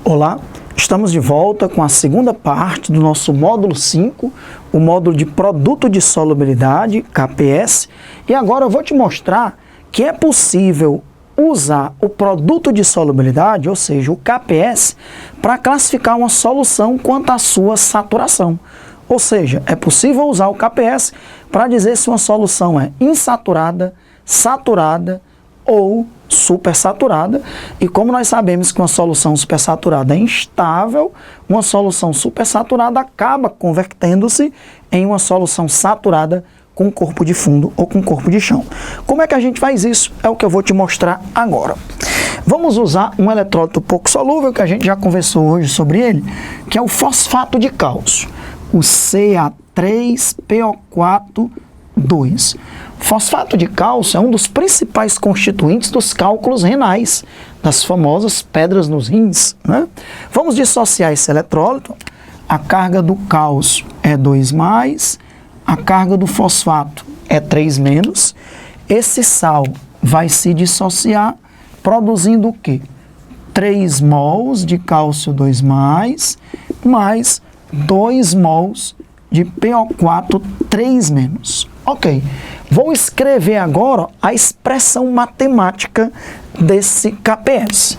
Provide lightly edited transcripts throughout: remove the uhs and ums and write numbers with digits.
Olá, estamos de volta com a segunda parte do nosso módulo 5, o módulo de produto de solubilidade, KPS, e agora eu vou te mostrar que é possível usar o produto de solubilidade, ou seja, o KPS, para classificar uma solução quanto à sua saturação. Ou seja, é possível usar o KPS para dizer se uma solução é insaturada, saturada ou supersaturada, e como nós sabemos que uma solução supersaturada é instável, uma solução supersaturada acaba convertendo-se em uma solução saturada com corpo de fundo ou com corpo de chão. Como é que a gente faz isso? É o que eu vou te mostrar agora. Vamos usar um eletrólito pouco solúvel, que a gente já conversou hoje sobre ele, que é o fosfato de cálcio, o Ca3PO4,2. Fosfato de cálcio é um dos principais constituintes dos cálculos renais, das famosas pedras nos rins, né? Vamos dissociar esse eletrólito. A carga do cálcio é 2+, a carga do fosfato é 3-. Esse sal vai se dissociar, produzindo o quê? 3 mols de cálcio 2+, mais 2 mols de PO4 3-. Ok, vou escrever agora a expressão matemática desse KPS.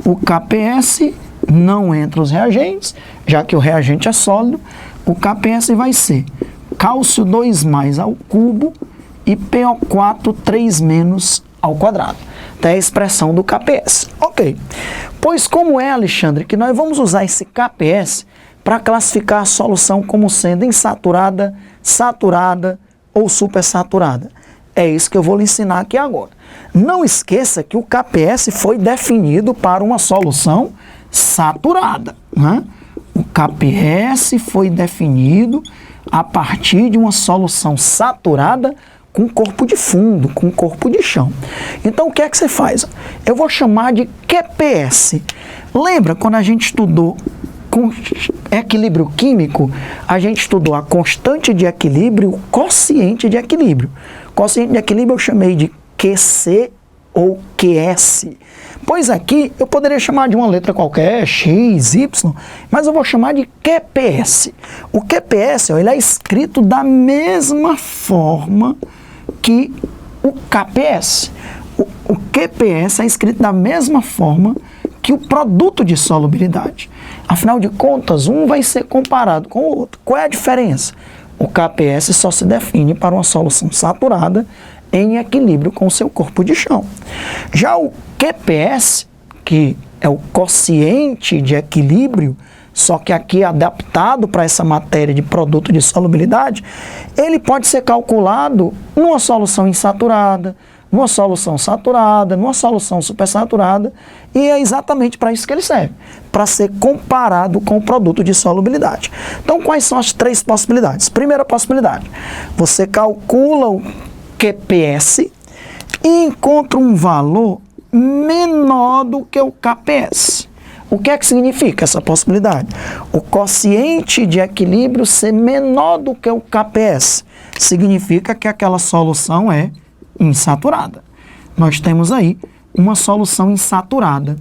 O KPS não entra os reagentes, já que o reagente é sólido. O KPS vai ser cálcio 2+ ao cubo e PO4 3- ao quadrado. Então é a expressão do KPS. Ok, pois como é, Alexandre, que nós vamos usar esse KPS para classificar a solução como sendo insaturada, saturada ou supersaturada? É isso que eu vou lhe ensinar aqui agora. Não esqueça que o KPS foi definido para uma solução saturada, né? O KPS foi definido a partir de uma solução saturada com corpo de fundo, com corpo de chão. Então o que é que você faz? Eu vou chamar de QPS. Lembra quando a gente estudou com equilíbrio químico, a gente estudou a constante de equilíbrio, o quociente de equilíbrio. Quociente de equilíbrio eu chamei de QC ou QS. Pois aqui eu poderia chamar de uma letra qualquer, X, Y, mas eu vou chamar de QPS. O QPS, ele é escrito da mesma forma que o KPS. O QPS é escrito da mesma forma que o produto de solubilidade. Afinal de contas, um vai ser comparado com o outro. Qual é a diferença? O KPS só se define para uma solução saturada em equilíbrio com o seu corpo de chão. Já o QPS, que é o quociente de equilíbrio, só que aqui adaptado para essa matéria de produto de solubilidade, ele pode ser calculado numa solução insaturada, numa solução saturada, numa solução supersaturada, e é exatamente para isso que ele serve, para ser comparado com o produto de solubilidade. Então, quais são as 3 possibilidades? Primeira possibilidade, você calcula o QPS e encontra um valor menor do que o KPS. O que é que significa essa possibilidade? O quociente de equilíbrio ser menor do que o KPS. Significa que aquela solução é insaturada. Nós temos aí uma solução insaturada.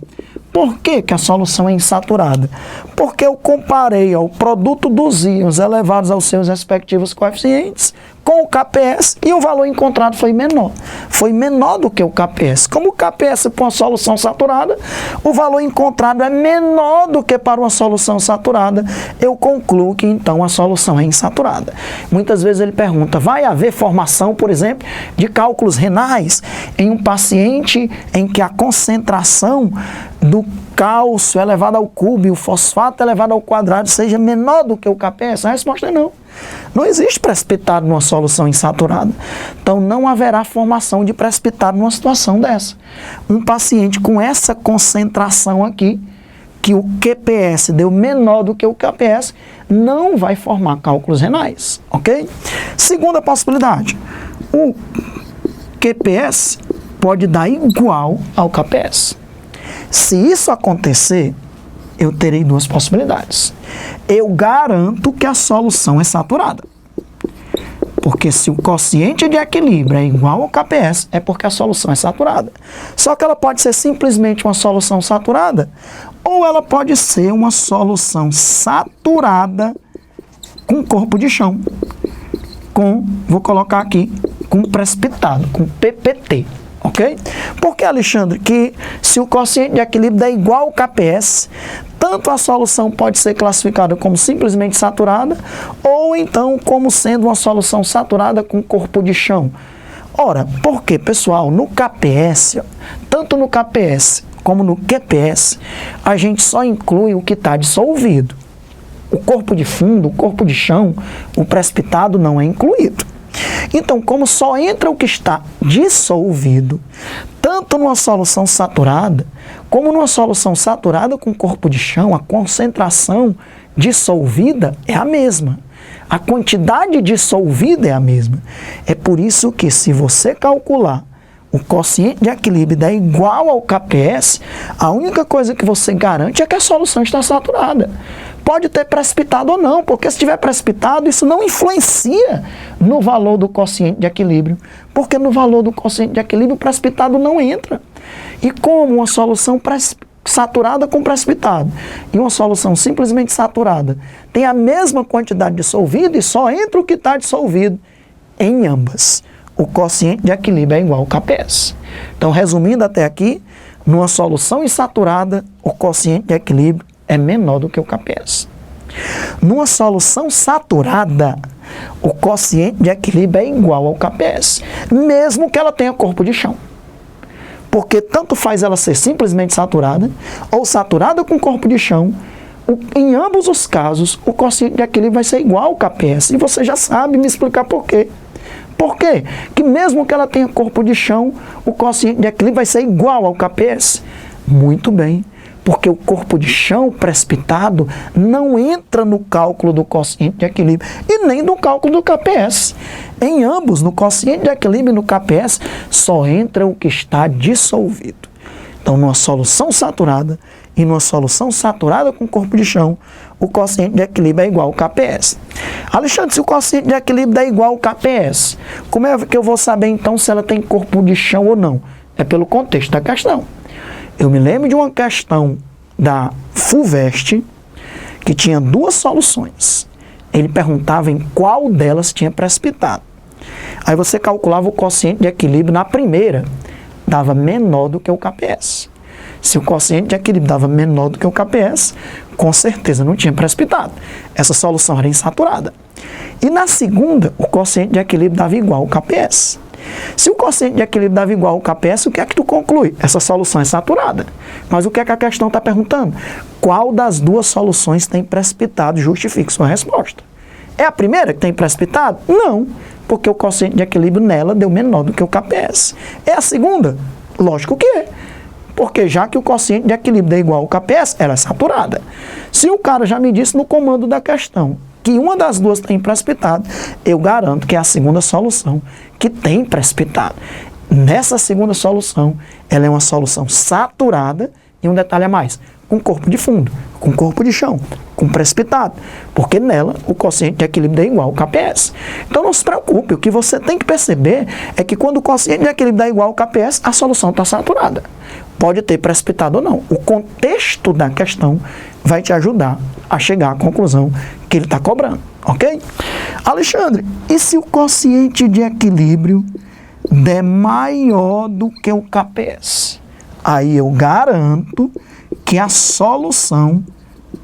Por que que a solução é insaturada? Porque eu comparei o produto dos íons elevados aos seus respectivos coeficientes com o KPS e o valor encontrado foi menor. Foi menor do que o KPS. Como o KPS para uma solução saturada, o valor encontrado é menor do que para uma solução saturada, eu concluo que então a solução é insaturada. Muitas vezes ele pergunta, vai haver formação, por exemplo, de cálculos renais em um paciente em que a concentração do cálcio elevado ao cubo e o fosfato elevado ao quadrado seja menor do que o KPS? A resposta é não. Não existe precipitado numa solução insaturada. Então não haverá formação de precipitado numa situação dessa. Um paciente com essa concentração aqui, que o QPS deu menor do que o KPS, não vai formar cálculos renais, ok? Segunda possibilidade, o QPS pode dar igual ao KPS. Se isso acontecer, eu terei 2 possibilidades. Eu garanto que a solução é saturada. Porque se o quociente de equilíbrio é igual ao KPS, é porque a solução é saturada. Só que ela pode ser simplesmente uma solução saturada ou ela pode ser uma solução saturada com corpo de chão, vou colocar aqui, com precipitado, com PPT, ok? Porque, Alexandre, que se o quociente de equilíbrio é igual ao KPS, tanto a solução pode ser classificada como simplesmente saturada, ou então como sendo uma solução saturada com corpo de chão. Ora, porque, pessoal, no KPS, tanto no KPS como no QPS, a gente só inclui o que está dissolvido. O corpo de fundo, o corpo de chão, o precipitado não é incluído. Então, como só entra o que está dissolvido, tanto numa solução saturada, como numa solução saturada com corpo de chão, a concentração dissolvida é a mesma. A quantidade dissolvida é a mesma. É por isso que, se você calcular o quociente de equilíbrio é igual ao KPS, a única coisa que você garante é que a solução está saturada. Pode ter precipitado ou não, porque se tiver precipitado, isso não influencia no valor do quociente de equilíbrio, porque no valor do quociente de equilíbrio o precipitado não entra. E como uma solução saturada com precipitado e uma solução simplesmente saturada tem a mesma quantidade dissolvida e só entra o que está dissolvido em ambas, o quociente de equilíbrio é igual ao KPS. Então, resumindo até aqui, numa solução insaturada, o quociente de equilíbrio é menor do que o KPS. Numa solução saturada, o quociente de equilíbrio é igual ao KPS, mesmo que ela tenha corpo de chão. Porque tanto faz ela ser simplesmente saturada, ou saturada com corpo de chão, em ambos os casos, o quociente de equilíbrio vai ser igual ao KPS. E você já sabe me explicar por quê. Por quê? Que mesmo que ela tenha corpo de chão, o quociente de equilíbrio vai ser igual ao KPS. Muito bem, porque o corpo de chão precipitado não entra no cálculo do quociente de equilíbrio e nem no cálculo do KPS. Em ambos, no quociente de equilíbrio e no KPS, só entra o que está dissolvido. Então, numa solução saturada e numa solução saturada com corpo de chão, o quociente de equilíbrio é igual ao KPS. Alexandre, se o quociente de equilíbrio é igual ao KPS, como é que eu vou saber então se ela tem corpo de chão ou não? É pelo contexto da questão. Eu me lembro de uma questão da FUVEST que tinha duas soluções. Ele perguntava em qual delas tinha precipitado. Aí você calculava o quociente de equilíbrio na primeira, dava menor do que o KPS. Se o quociente de equilíbrio dava menor do que o KPS, com certeza não tinha precipitado. Essa solução era insaturada. E na segunda, o quociente de equilíbrio dava igual ao KPS. Se o quociente de equilíbrio dava igual ao KPS, o que é que tu conclui? Essa solução é saturada. Mas o que é que a questão está perguntando? Qual das duas soluções tem precipitado? Justifique sua resposta. É a primeira que tem precipitado? Não, porque o quociente de equilíbrio nela deu menor do que o KPS. É a segunda? Lógico que é. Porque já que o quociente de equilíbrio é igual ao KPS, ela é saturada. Se o cara já me disse no comando da questão que uma das duas tem precipitado, eu garanto que é a segunda solução que tem precipitado. Nessa segunda solução, ela é uma solução saturada e um detalhe a mais, com corpo de fundo, com corpo de chão, com precipitado, porque nela o quociente de equilíbrio é igual ao KPS. Então não se preocupe, o que você tem que perceber é que quando o quociente de equilíbrio é igual ao KPS, a solução está saturada. Pode ter precipitado ou não. O contexto da questão vai te ajudar a chegar à conclusão que ele está cobrando, ok? Alexandre, e se o quociente de equilíbrio der maior do que o KPS? Aí eu garanto que a solução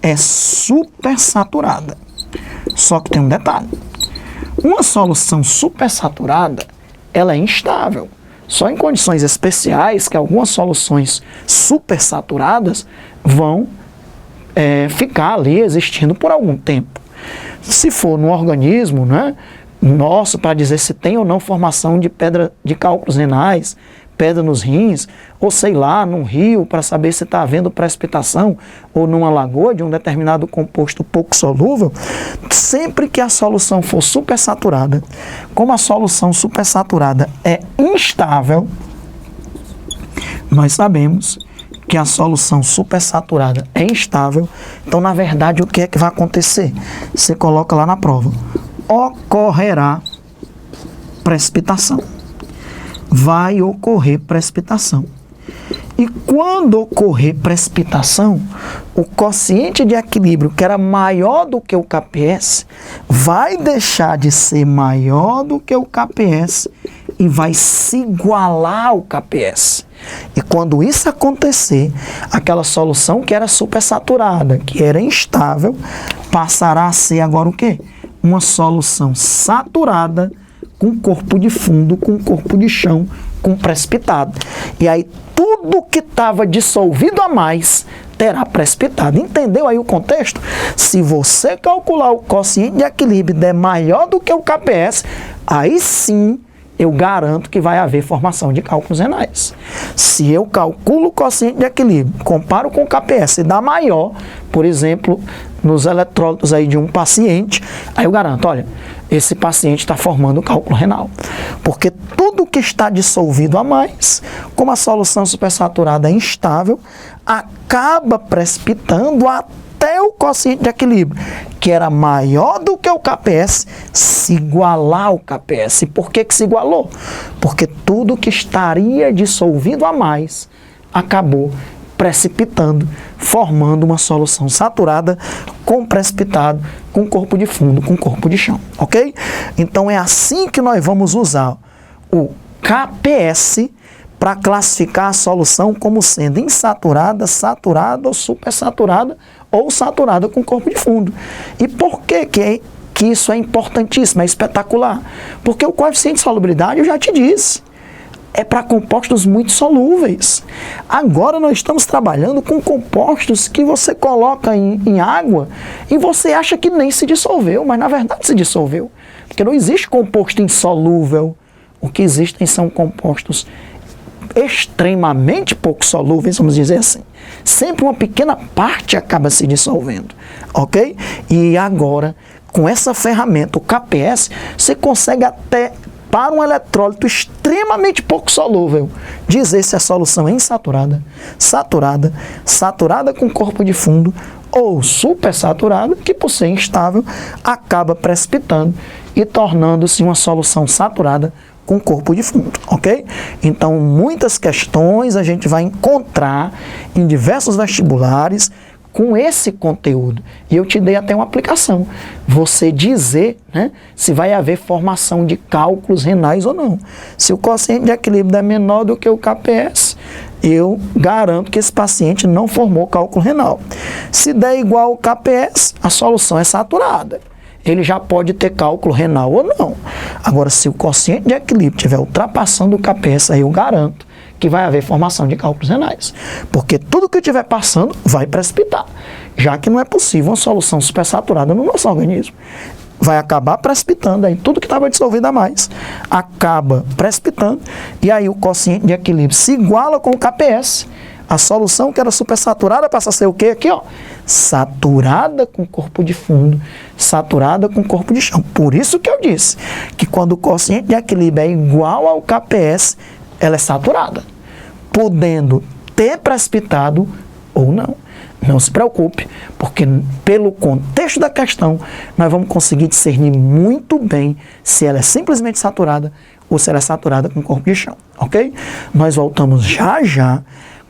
é supersaturada. Só que tem um detalhe. Uma solução supersaturada, ela é instável. Só em condições especiais que algumas soluções supersaturadas vão ficar ali existindo por algum tempo. Se for no organismo, né, nosso, para dizer se tem ou não formação de pedra de cálculos renais, pedra nos rins, ou sei lá, num rio, para saber se está havendo precipitação, ou numa lagoa de um determinado composto pouco solúvel, sempre que a solução for supersaturada, como a solução supersaturada é instável, nós sabemos que a solução supersaturada é instável, então na verdade o que é que vai acontecer? Você coloca lá na prova, ocorrerá precipitação. Vai ocorrer precipitação. E quando ocorrer precipitação, o quociente de equilíbrio, que era maior do que o KPS, vai deixar de ser maior do que o KPS e vai se igualar ao KPS. E quando isso acontecer, aquela solução que era supersaturada, que era instável, passará a ser agora o quê? Uma solução saturada com corpo de fundo, com corpo de chão, com precipitado. E aí tudo que estava dissolvido a mais terá precipitado. Entendeu aí o contexto? Se você calcular o quociente de equilíbrio der maior do que o KPS, aí sim eu garanto que vai haver formação de cálculos renais. Se eu calculo o quociente de equilíbrio, comparo com o KPS e dá maior, por exemplo, nos eletrólitos aí de um paciente, aí eu garanto, olha, esse paciente está formando cálculo renal. Porque tudo que está dissolvido a mais, como a solução supersaturada é instável, acaba precipitando até o quociente de equilíbrio, que era maior do que o KPS, se igualar ao KPS. E por que se igualou? Porque tudo que estaria dissolvido a mais acabou precipitando, formando uma solução saturada com precipitado, com corpo de fundo, com corpo de chão, ok? Então é assim que nós vamos usar o KPS para classificar a solução como sendo insaturada, saturada ou supersaturada ou saturada com corpo de fundo. E por que isso é importantíssimo, é espetacular? Porque o coeficiente de solubilidade, eu já te disse, é para compostos muito solúveis. Agora nós estamos trabalhando com compostos que você coloca em água e você acha que nem se dissolveu, mas na verdade se dissolveu. Porque não existe composto insolúvel. O que existem são compostos extremamente pouco solúveis, vamos dizer assim. Sempre uma pequena parte acaba se dissolvendo, ok? E agora, com essa ferramenta, o KPS, você consegue até, para um eletrólito extremamente pouco solúvel, dizer se a solução é insaturada, saturada, saturada com corpo de fundo ou supersaturada, que por ser instável, acaba precipitando e tornando-se uma solução saturada com corpo de fundo, ok? Então, muitas questões a gente vai encontrar em diversos vestibulares com esse conteúdo. E eu te dei até uma aplicação. Você dizer, né, se vai haver formação de cálculos renais ou não. Se o quociente de equilíbrio é menor do que o KPS, eu garanto que esse paciente não formou cálculo renal. Se der igual ao KPS, a solução é saturada. Ele já pode ter cálculo renal ou não. Agora, se o quociente de equilíbrio estiver ultrapassando o KPS, aí eu garanto que vai haver formação de cálculos renais. Porque tudo que estiver passando vai precipitar, já que não é possível uma solução supersaturada no nosso organismo. Vai acabar precipitando, aí tudo que estava dissolvido a mais acaba precipitando, e aí o quociente de equilíbrio se iguala com o KPS. A solução que era supersaturada passa a ser o quê? Aqui, ó, saturada com corpo de fundo, saturada com corpo de chão. Por isso que eu disse que quando o quociente de equilíbrio é igual ao KPS, ela é saturada, podendo ter precipitado ou não. Não se preocupe, porque pelo contexto da questão, nós vamos conseguir discernir muito bem se ela é simplesmente saturada ou se ela é saturada com corpo de chão, ok? Nós voltamos já já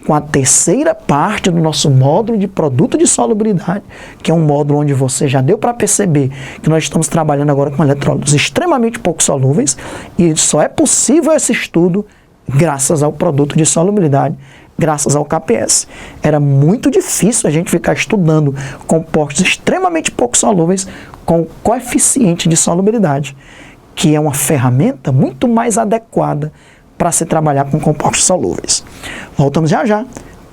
com a terceira parte do nosso módulo de produto de solubilidade, que é um módulo onde você já deu para perceber que nós estamos trabalhando agora com eletrólitos extremamente pouco solúveis, e só é possível esse estudo graças ao produto de solubilidade, graças ao KPS. Era muito difícil a gente ficar estudando compostos extremamente pouco solúveis com coeficiente de solubilidade, que é uma ferramenta muito mais adequada para se trabalhar com compostos solúveis. Voltamos já já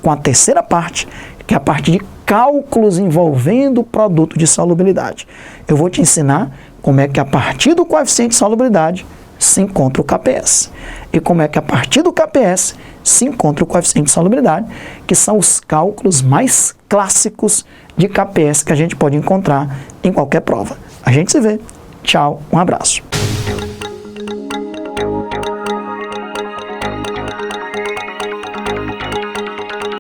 com a terceira parte, que é a parte de cálculos envolvendo o produto de solubilidade. Eu vou te ensinar como é que a partir do coeficiente de solubilidade se encontra o KPS. E como é que a partir do KPS se encontra o coeficiente de solubilidade, que são os cálculos mais clássicos de KPS que a gente pode encontrar em qualquer prova. A gente se vê. Tchau, um abraço.